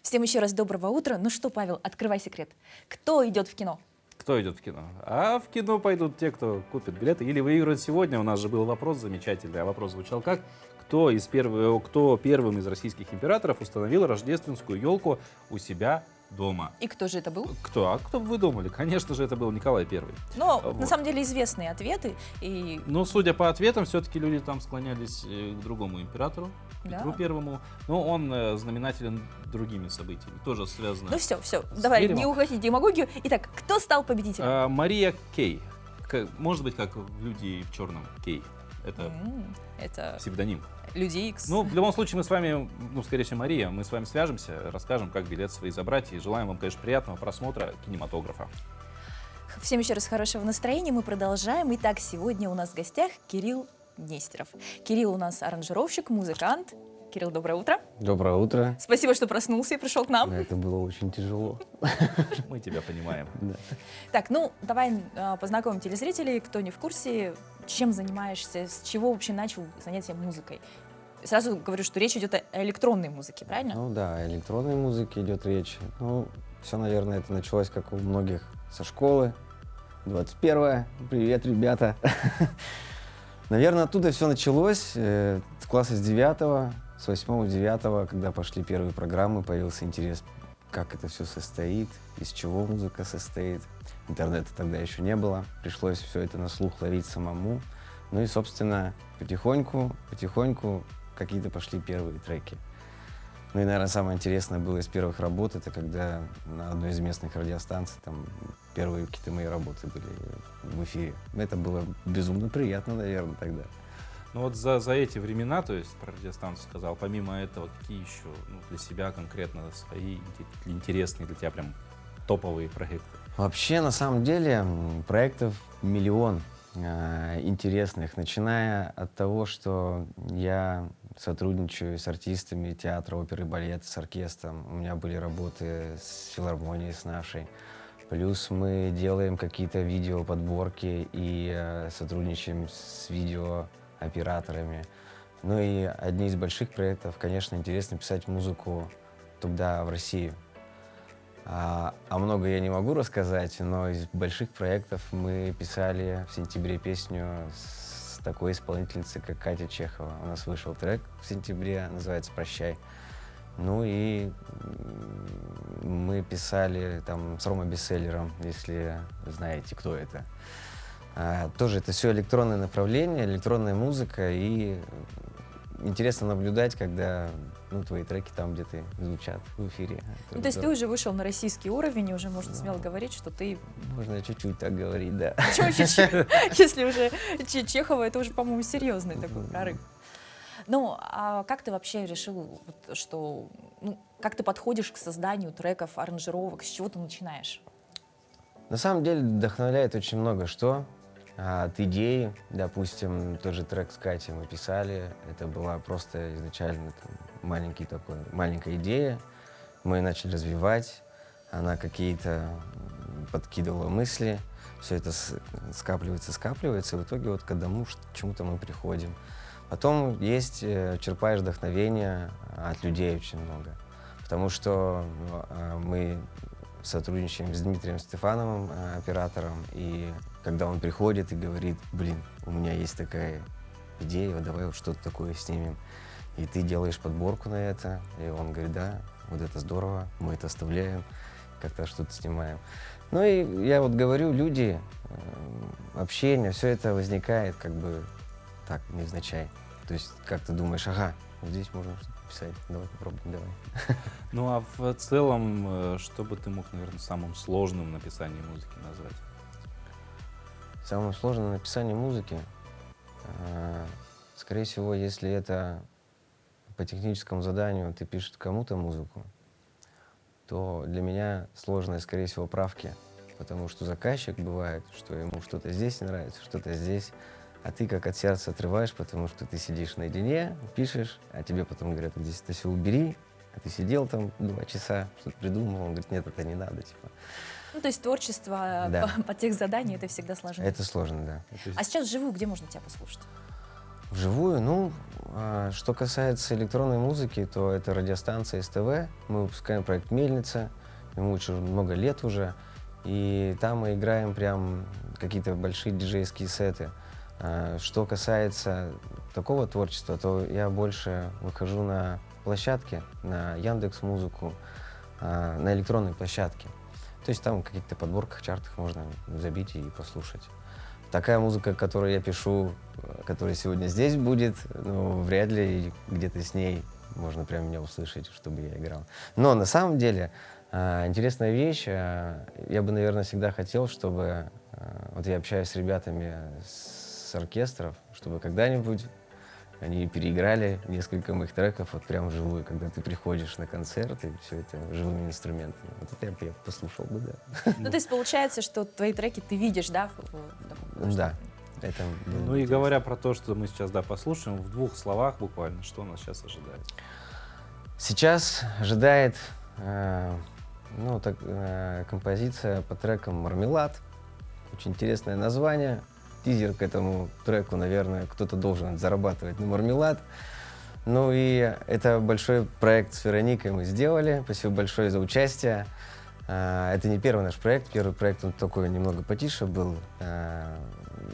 Всем еще раз доброго утра. Ну что, Павел, открывай секрет. Кто идет в кино? Кто идет в кино? А в кино пойдут те, кто купит билеты или выиграет сегодня. У нас же был вопрос замечательный, а вопрос звучал как? Кто первым из российских императоров установил рождественскую елку у себя дома? И кто же это был? Кто? А кто бы вы думали? Конечно же, это был Николай I. Но Вот. на самом деле известные ответы. И... Ну, судя по ответам, все-таки люди там склонялись к другому императору, Петру Первому. Но он знаменателен другими событиями, тоже связано. Ну все, давай, миром. не уходи в демагогию. Итак, кто стал победителем? Мария Кей. Может быть, как «Люди в черном» Кей. Это псевдоним. Люди Икс. Ну, в любом случае, мы с вами, скорее всего, Мария, мы с вами свяжемся, расскажем, как билет свои забрать. И желаем вам, конечно, приятного просмотра кинематографа. Всем еще раз хорошего настроения. Мы продолжаем. Итак, сегодня у нас в гостях Кирилл Нестеров. Кирилл у нас аранжировщик, музыкант. Кирилл, доброе утро. Доброе утро. Спасибо, что проснулся и пришел к нам. Это было очень тяжело. Мы тебя понимаем. Так, ну, давай познакомим телезрителей, кто не в курсе, чем занимаешься, с чего вообще начал занятия музыкой. Сразу говорю, что речь идет о электронной музыке, правильно? Ну да, о электронной музыке идет речь. Ну, все, наверное, это началось, как у многих, со школы. 21-е. Привет, ребята. Наверное, оттуда все началось. С класса с 9-го, с 8-9, когда пошли первые программы, появился интерес, как это все состоит, из чего музыка состоит. Интернета тогда еще не было. Пришлось все это на слух ловить самому. Ну и, собственно, потихоньку какие-то пошли первые треки. Ну и, наверное, самое интересное было из первых работ, это когда на одной из местных радиостанций там первые какие-то мои работы были в эфире. Это было безумно приятно, наверное, тогда. Ну вот за эти времена, то есть про радиостанцию сказал, помимо этого, какие еще для себя конкретно свои интересные для тебя прям топовые проекты? Вообще, на самом деле, проектов миллион интересных, начиная от того, что я сотрудничаю с артистами театра, оперы, балета, с оркестром. У меня были работы с филармонией, с нашей. Плюс мы делаем какие-то видеоподборки и сотрудничаем с видеооператорами. Ну и одни из больших проектов, конечно, интересно писать музыку туда, в Россию. А много я не могу рассказать, но из больших проектов мы писали в сентябре песню с такой исполнительницей, как Катя Чехова. У нас вышел трек в сентябре, называется «Прощай». Ну и мы писали там с Ромой Бестселлером, если знаете, кто это. Тоже это все электронное направление, электронная музыка, и интересно наблюдать, когда твои треки там где-то звучат в эфире. Ну, то есть ты уже вышел на российский уровень, и уже можно смело говорить, что ты... Можно чуть-чуть так говорить, да. Почему чуть-чуть? Если уже Чехова, это уже, по-моему, серьезный такой прорыв. Ну, а как ты вообще решил, вот, что, ну, как ты подходишь к созданию треков, аранжировок, с чего ты начинаешь? На самом деле вдохновляет очень много что. От идеи, допустим, тот же трек с Катей мы писали, это была просто изначально маленькая идея, мы начали развивать, она какие-то подкидывала мысли, все это скапливается, и в итоге вот к одному чему-то мы приходим. Потом есть, черпаешь вдохновение от людей очень много, потому что мы сотрудничаем с Дмитрием Стефановым, оператором, и когда он приходит и говорит: блин, у меня есть такая идея, вот давай вот что-то такое снимем. И ты делаешь подборку на это, и он говорит: да, вот это здорово, мы это оставляем, как-то что-то снимаем. Ну и я вот говорю, люди, общение, все это возникает как бы так, невзначай. То есть как ты думаешь, ага, вот здесь можно что-то писать, давай попробуем, давай. Ну а в целом, что бы ты мог, наверное, самым сложным в написании музыки назвать? Самое сложное написание музыки, скорее всего, если это по техническому заданию ты пишешь кому-то музыку, то для меня сложное, скорее всего, правки, потому что заказчик бывает, что ему что-то здесь не нравится, что-то здесь, а ты как от сердца отрываешь, потому что ты сидишь наедине, пишешь, а тебе потом говорят: здесь это все убери, а ты сидел там 2 часа, что-то придумал, он говорит: нет, это не надо, типа. Ну, то есть творчество Да. по тех заданиям это всегда сложно. Это сложно, да. А сейчас вживую где можно тебя послушать? Вживую, ну, что касается электронной музыки, то это радиостанция СТВ. Мы выпускаем проект «Мельница», ему очень много лет уже, и там мы играем прям какие-то большие диджейские сеты. Что касается такого творчества, то я больше выхожу на площадки, на Яндекс.Музыку, на электронной площадке. То есть там в каких-то подборках, чартах можно забить и послушать. Такая музыка, которую я пишу, которая сегодня здесь будет, ну, вряд ли где-то с ней можно прям меня услышать, чтобы я играл. Но на самом деле интересная вещь. Я бы, наверное, всегда хотел, чтобы... Вот я общаюсь с ребятами с оркестров, чтобы когда-нибудь они переиграли несколько моих треков вот прям вживую, когда ты приходишь на концерт, и все это живыми инструментами. Вот это я послушал бы, да. Ну, то есть получается, что твои треки ты видишь, да? Да. Это ну и говоря про то, что мы сейчас, да, послушаем, в 2 словах буквально, что нас сейчас ожидает? Сейчас ожидает композиция по трекам «Мармелад». Очень интересное название. Тизер к этому треку, наверное, кто-то должен зарабатывать на мармелад. Ну и это большой проект с Вероникой мы сделали. Спасибо большое за участие. Это не первый наш проект. Первый проект, он такой немного потише был.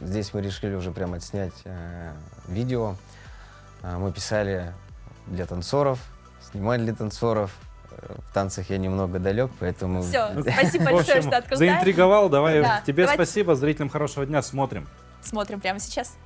Здесь мы решили уже прямо отснять видео. Мы писали для танцоров, снимали для танцоров. В танцах я немного далек, поэтому... Все, спасибо большое, что открыл. Заинтриговал, давай, да, тебе давайте. Спасибо, зрителям хорошего дня, смотрим. Смотрим прямо сейчас.